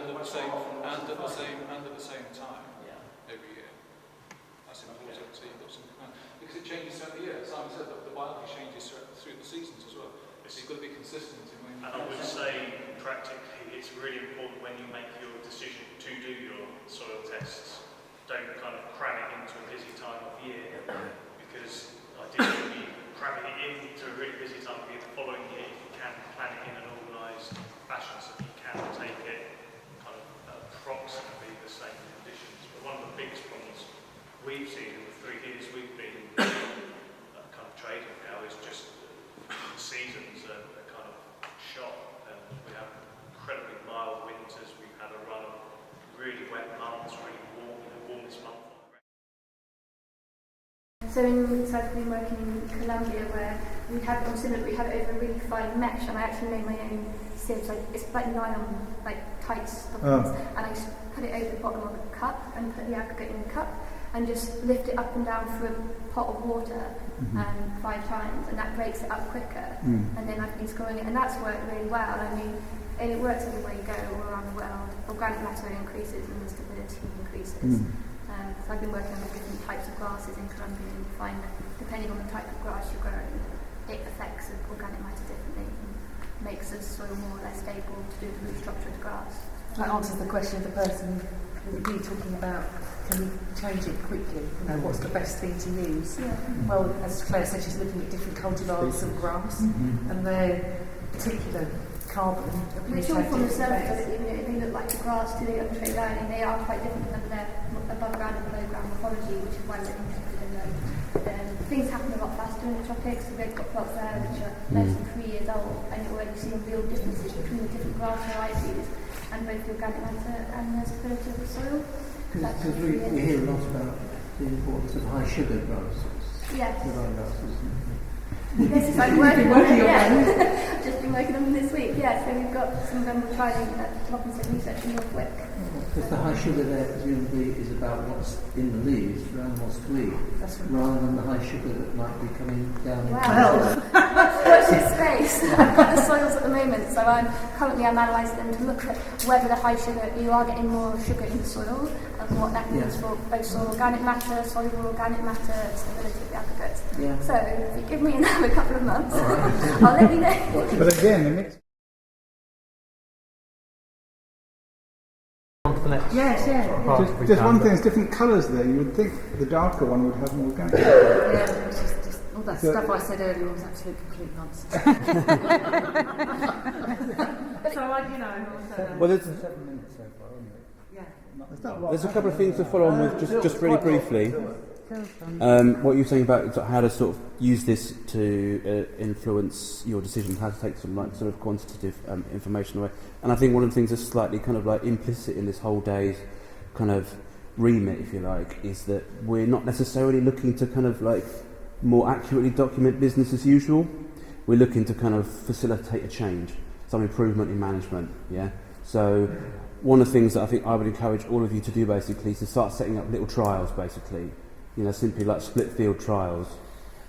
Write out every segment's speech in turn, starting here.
and at the same time every year. That's important. So you've got some because it changes throughout the year. Simon said that the biology changes through the seasons as well. So you've got to be consistent in when. And I would say practically it's really important when you make your decision to do your soil tests. Don't kind of cram it into a busy time of year, because ideally cramming it into a really busy time of year the following year, if you can plan it in an organised fashion so that you can take it kind of approximately the same conditions. But one of the biggest problems we've seen in the 3 years we've been kind of trading now is just seasons are kind of shot, and we have incredibly mild winters. We've had a run of really wet months, really warm, the warmest month. So I've been working in Colombia where we have it over a really fine mesh, and I actually made my own sieves. It's like nylon, like tight stockings, and I put it over the bottom of a cup and put the aggregate in the cup and just lift it up and down through a pot of water 5 times, and that breaks it up quicker. And then I've been scoring it, and that's worked really well. I mean, and it works everywhere you go all around the world. Organic matter increases and the stability increases. So I've been working on the different types of grasses in Colombia, and you find that depending on the type of grass you're growing, it affects the organic matter differently and makes the soil more or less stable to do the root structure of the grass. That answers the question of the person who would be talking about, can we change it quickly? And what's the best thing to use? Well, as Claire said, she's looking at different cultivars of grass and their particular carbon. Which all from the surface of it, even though they look like the grass to the straight line, and they are quite different from their above ground and below ground morphology, which is why we're interested in them. Things happen a lot faster in the tropics, so they've got plots there which are less than 3 years old, and you're already seeing real differences between the different grass varieties and both the organic matter and the stability of the soil. Because we hear a lot about the importance of high sugar grasses. Yes. The vine grasses. This is like working on it, I've just been working on them this week, so we've got some of them we're trialing at Hopkinson Research in Northwick. Because the high sugar there presumably is about what's in the leaves rather than what's to eat, rather than the high sugar that might be coming down. Wow. Watch this space. I've got the soils at the moment, so I'm analysing them to look at whether the high sugar, you are getting more sugar in the soil, and what that means for both soil organic matter, soluble organic matter, stability of the aggregates. So if you give me another couple of months, I'll let you know. But again, the mix. Just one thing, it's different colours there. You would think the darker one would have more organic. It's just all that stuff I said earlier was absolute complete nonsense. Well, there's 7 minutes so far, isn't it? there's a couple of things to follow on with, just really briefly. What you're saying about how to sort of use this to influence your decision, how to take some sort of quantitative information away. And I think one of the things that's slightly kind of like implicit in this whole day's kind of remit, if you like, is that we're not necessarily looking to kind of like more accurately document business as usual. We're looking to kind of facilitate a change, some improvement in management. So one of the things that I think I would encourage all of you to do basically is to start setting up little trials, basically. Simply like split field trials.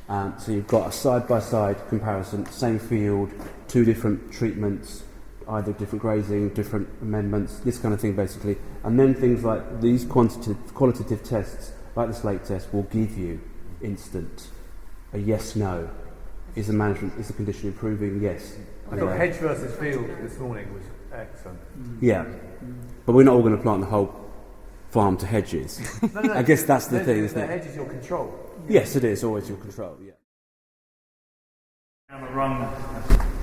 So you've got a side-by-side comparison, same field, 2 different treatments, either different grazing, different amendments, this kind of thing basically. And then things like these qualitative tests, like the slate test, will give you instant a yes/no. Is the condition improving? Yes. Your hedge versus field this morning was excellent. Yeah, but we're not all going to plant the whole farm to hedges. No, I guess that's the thing, isn't it? The hedge is your control. Yes, it is always your control. Down the rung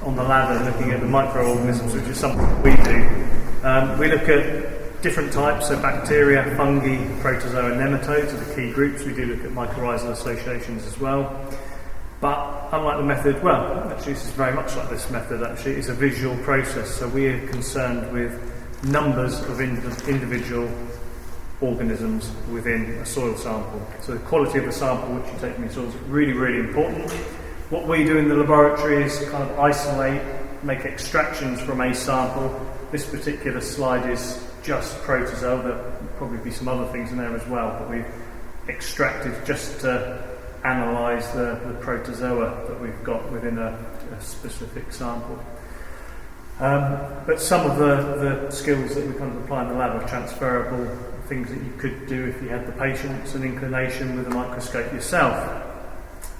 on the ladder, looking at the microorganisms, which is something we do. We look at different types, so bacteria, fungi, protozoa, nematodes are the key groups. We do look at mycorrhizal associations as well. But unlike the method, actually this is very much like this method actually, it's a visual process, so we are concerned with numbers of individual organisms within a soil sample. So the quality of the sample which you take from your soil is really, really important. What we do in the laboratory is kind of isolate, make extractions from a sample. This particular slide is just protozoa. There'll probably be some other things in there as well, but we've extracted just to analyse the protozoa that we've got within a specific sample. But some of the skills that we kind of apply in the lab are transferable, things that you could do if you had the patience and inclination with a microscope yourself.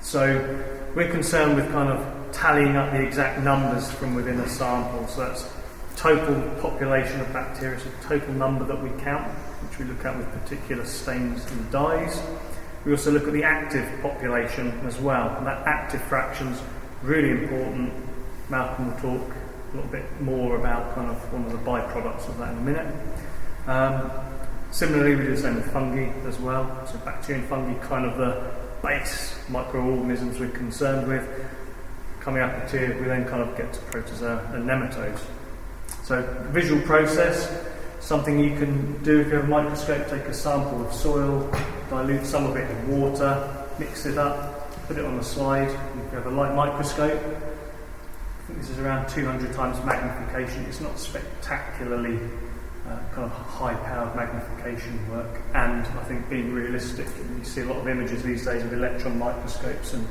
So we're concerned with kind of tallying up the exact numbers from within a sample. So that's total population of bacteria, so total number that we count, which we look at with particular stains and dyes. We also look at the active population as well, and that active fraction's really important. Malcolm will talk a little bit more about kind of one of the byproducts of that in a minute. Similarly, we do the same with fungi as well. So bacteria and fungi, kind of the base microorganisms we're concerned with. Coming up here, we then kind of get to protozoa and nematodes. So visual process, something you can do if you have a microscope, take a sample of soil, dilute some of it in water, mix it up, put it on a slide. If you have a light microscope, I think this is around 200 times magnification. It's not spectacularly kind of high-powered magnification work, and I think being realistic, you see a lot of images these days with electron microscopes and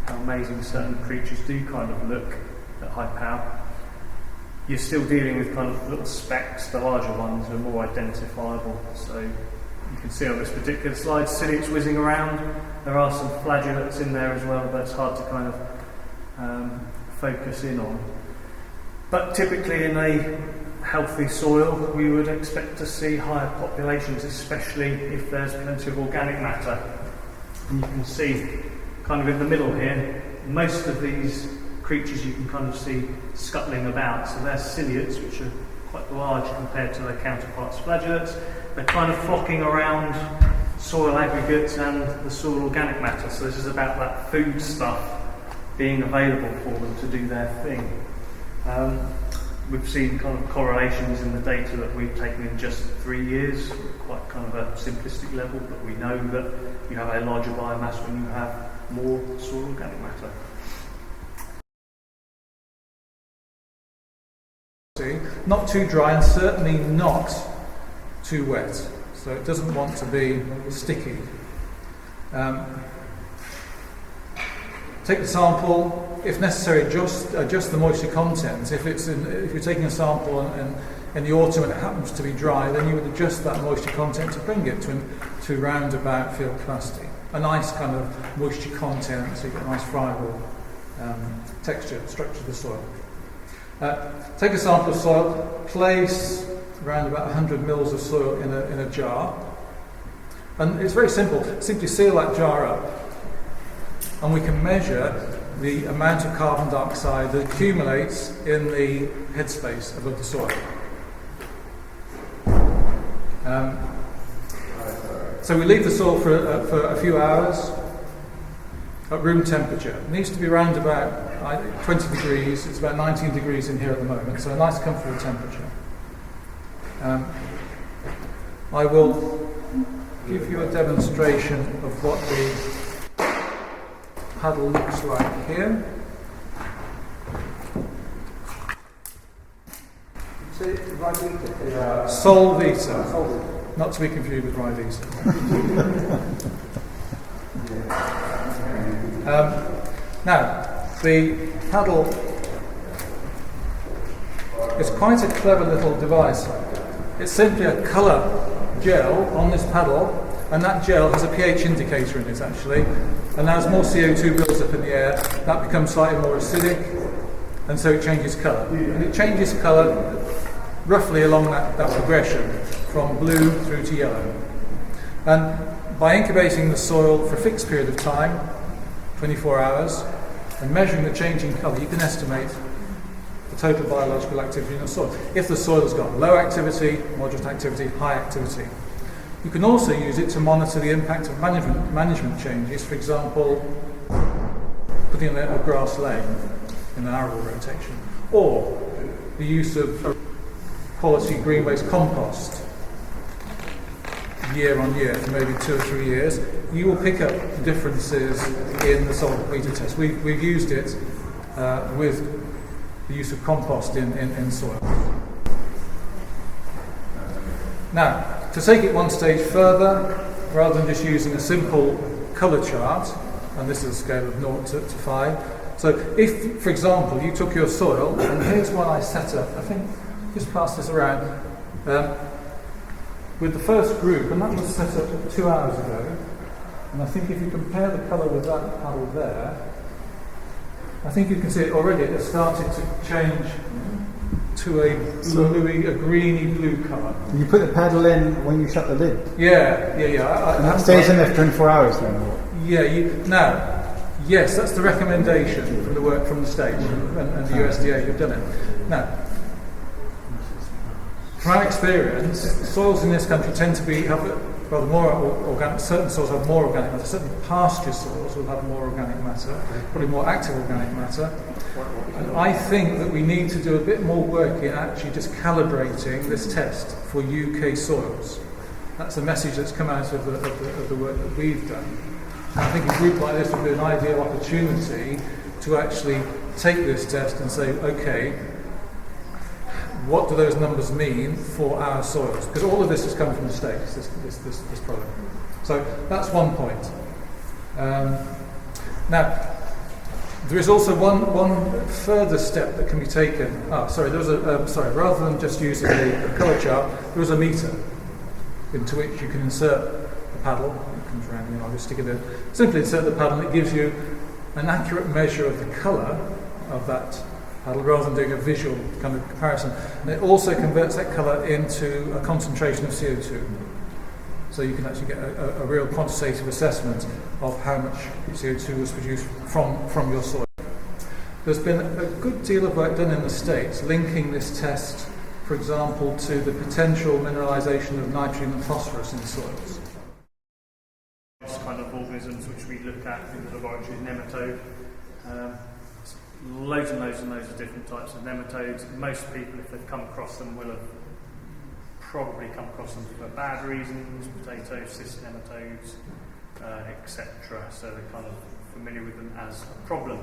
how amazing certain creatures do kind of look at high power. You're still dealing with kind of little specks. The larger ones are more identifiable. So you can see on this particular slide, ciliates whizzing around. There are some flagellates in there as well, but it's hard to kind of focus in on. But typically in a healthy soil, we would expect to see higher populations, especially if there's plenty of organic matter. And you can see kind of in the middle here, most of these creatures you can kind of see scuttling about. So they're ciliates, which are quite large compared to their counterparts flagellates. They're kind of flocking around soil aggregates and the soil organic matter. So this is about that food stuff being available for them to do their thing. We've seen kind of correlations in the data that we've taken in just 3 years, quite kind of a simplistic level, but we know that you have a larger biomass when you have more soil organic matter. Not too dry and certainly not too wet, so it doesn't want to be sticky. Take the sample, if necessary, adjust the moisture content. If you're taking a sample and in the autumn and it happens to be dry, then you would adjust that moisture content to bring it to round about field capacity. A nice kind of moisture content, so you get a nice friable texture, structure of the soil. Take a sample of soil, place around about 100 mils of soil in a jar, and it's very simple. Simply seal that jar up, and we can measure the amount of carbon dioxide that accumulates in the headspace above the soil. So we leave the soil for a few hours at room temperature. It needs to be around about 20 degrees. It's about 19 degrees in here at the moment, so a nice comfortable temperature. I will give you a demonstration of what the paddle looks like here. Solvita, not to be confused with Rivita. Now, the paddle is quite a clever little device. It's simply a colour gel on this paddle, and that gel has a pH indicator in it actually, and as more CO2 builds up in the air, that becomes slightly more acidic, and so it changes colour. And it changes colour roughly along that progression from blue through to yellow. And by incubating the soil for a fixed period of time, 24 hours, and measuring the changing colour, you can estimate the total biological activity in the soil. If the soil has got low activity, moderate activity, high activity. You can also use it to monitor the impact of management changes, for example, putting in a grass lane in an arable rotation, or the use of quality green waste compost year on year for maybe 2 or 3 years. You will pick up differences in the solvent beta test. We've used it with the use of compost in soil. Now, to take it one stage further, rather than just using a simple colour chart, and this is a scale of 0 to 5, So if, for example, you took your soil, and here's one I set up, I think, just pass this around, with the first group, and that was set up 2 hours ago, and I think if you compare the colour with that paddle there, I think you can see it already, it has started to change to a bluey, a greeny blue colour. You put the paddle in when you shut the lid? Yeah. And that stays in there for 24 hours then? Or? Yeah, yes, that's the recommendation from the work from the state and the USDA who've done it. Now, from our experience, soils in this country tend to have rather more organic. Certain soils have more organic matter. Certain pasture soils will have more organic matter, probably more active organic matter. And I think that we need to do a bit more work in actually just calibrating this test for UK soils. That's the message that's come out of the work that we've done. And I think a group like this would be an ideal opportunity to actually take this test and say, okay, what do those numbers mean for our soils? Because all of this has come from the States, this product. So that's one point. Now, there is also one further step that can be taken. Rather than just using a colour chart, there is a meter into which you can insert the paddle. It comes around, I'll just stick it in. Simply insert the paddle, and it gives you an accurate measure of the colour of that paddle, rather than doing a visual kind of comparison. And it also converts that colour into a concentration of CO2. So you can actually get a real quantitative assessment of how much CO2 was produced from your soil. There's been a good deal of work done in the States linking this test, for example, to the potential mineralisation of nitrogen and phosphorus in soils. This kind of organisms which we look at in the laboratory, nematode. Loads and loads of different types of nematodes. Most people, if they've come across them, will have probably come across them for bad reasons, potatoes, cyst nematodes, etc. So they're kind of familiar with them as a problem.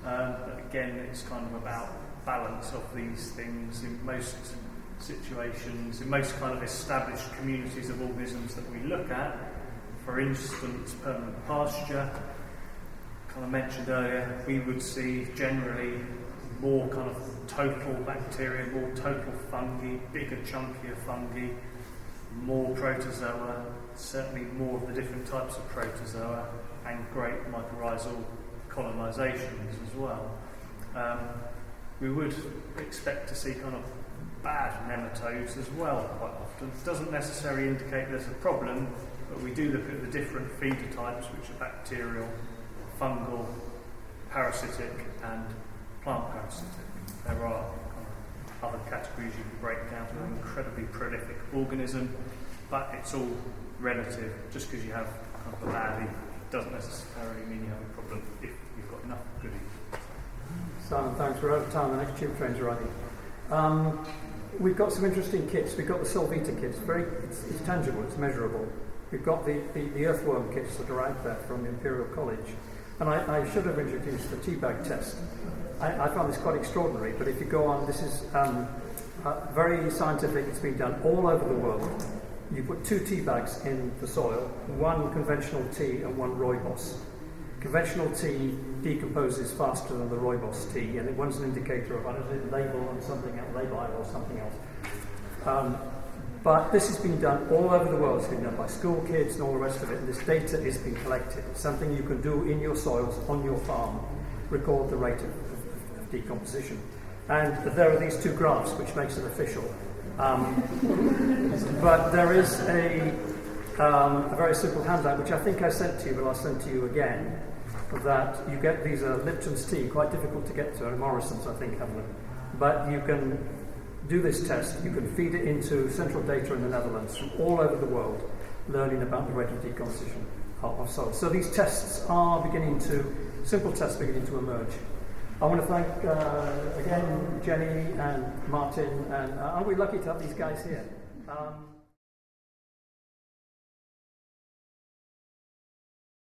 But again, it's kind of about balance of these things in most situations, in most kind of established communities of organisms that we look at. For instance, permanent pasture, kind of mentioned earlier, we would see generally more kind of total bacteria, more total fungi, bigger, chunkier fungi, more protozoa, certainly more of the different types of protozoa, and great mycorrhizal colonisations as well. We would expect to see kind of bad nematodes as well quite often. It doesn't necessarily indicate there's a problem, but we do look at the different feeder types, which are bacterial, fungal, parasitic, and plant parasitic. There are other categories you can break down to an incredibly prolific organism, but it's all relative. Just because you have kind of a bad doesn't necessarily mean you have a problem if you've got enough goodies. Simon, thanks. We're out of time. The next tube train's arriving. We've got some interesting kits. We've got the Solvita kits. It's tangible. It's measurable. We've got the earthworm kits that are out there from the Imperial College. And I should have introduced the teabag test. I found this quite extraordinary, but if you go on, this is very scientific. It's been done all over the world. You put 2 tea bags in the soil, one conventional tea and one rooibos. Conventional tea decomposes faster than the rooibos tea, and one's an indicator of, I don't know, label and something else, labile or something else. But this has been done all over the world. It's been done by school kids and all the rest of it, and this data is being collected. It's something you can do in your soils, on your farm, record the rate of decomposition. And there are these 2 graphs, which makes it official. But there is a very simple handout, which I think I sent to you, but I'll send to you again, that you get these Lipton's tea, quite difficult to get to, and Morrison's, I think, have them. But you can do this test, you can feed it into central data in the Netherlands from all over the world, learning about the rate of decomposition of soils. So these tests are simple tests beginning to emerge. I want to thank, again, Jenny and Martin, and aren't we lucky to have these guys here?